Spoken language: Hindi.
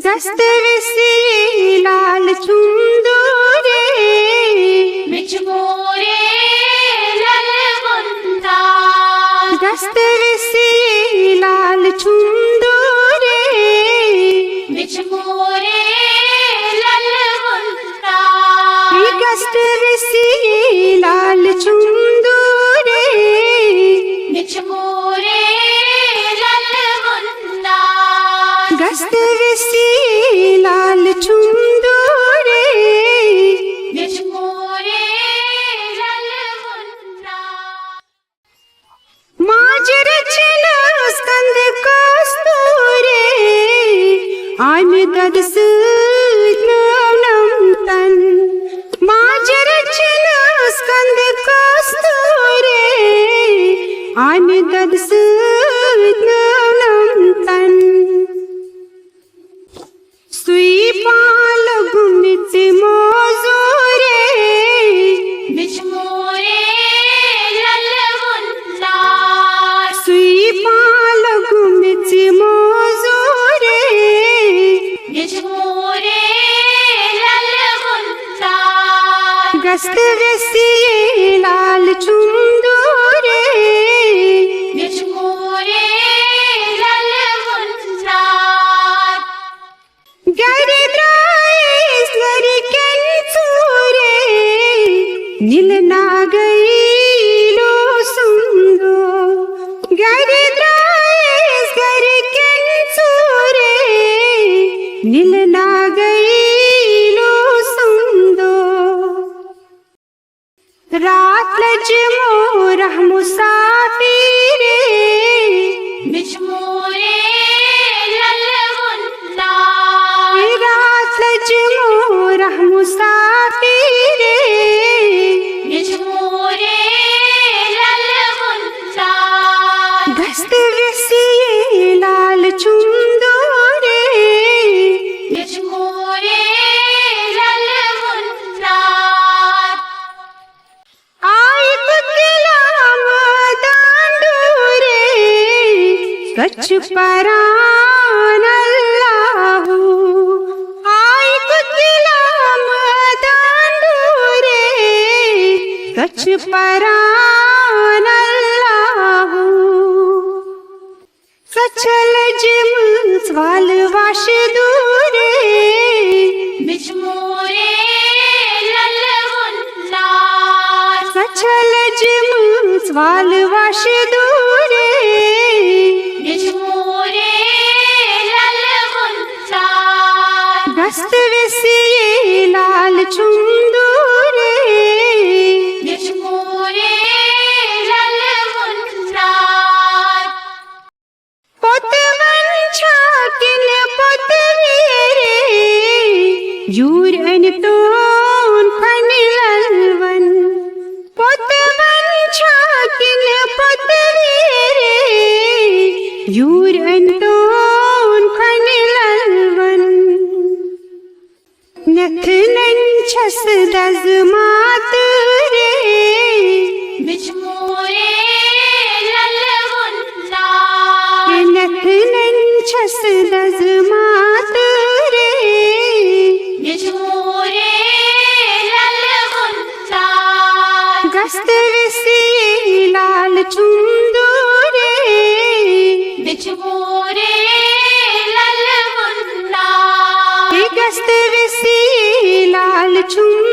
दस्त विसी लाल चुंदूरे बिच मोरे ललवंता दस्त विसी लाल चुंदूरे बिच मोरे ललवंता दस्त विसी लाल चुंदूरे बिच मोरे ललवंता दस्त विसी लाल चुंदूरे बिच मोरे ललवंता माजर छना स्कंद कस्तूरे आमिदद नमतन माजर छना स्कंद कस्तूरे आमिदद नमतन सुई पाल गुमित मोजूरे बिच मोरे ललवंता सुई पाल गुमित मोजूरे बिच मोरे ललवंता गस्त वसी लाल चुंदूरे बिच मोरे ललवंता गरी द्राइस गरी केंचूरे नील नागई लो सुंदो गरी द्राइस गरी केंचूरे नील नागई लो सुंदो रात लज मोरह मुसाफिरे बिच मोरे ललवंता रात लज मोरह मुसाफिरे बिच मोरे ललवंता दस्त विसी लाल चुंदूरे बिच मोरे ललवंता आई कुतिलाम दांडूरे सच परान अल्लाहू आई कुतिलाम दांडूरे सच परान अल्लाहू सचल जिम स्वाल वाश दूरे बिच मोरे ललवंता सचल जिम स्वाल वाश दूरे बिच मोरे ललवंता दस्त विसी लाल चुंदूरे बिच मोरे ललवंता पोतवन छाकिन पोतवीरे यूर अन तोन फन ललवन पोतवन छाकिन पोतवीरे यूर अन तोन फन ललवन नखनन छस दज मातरे बिच मोरे ललवंता नखनन छस दज मातरे बिच मोरे ललवंता गस्त विसी लाल चुंदूरे बिच मोरे ललवंता गस्त विसी लाल चुंदूरे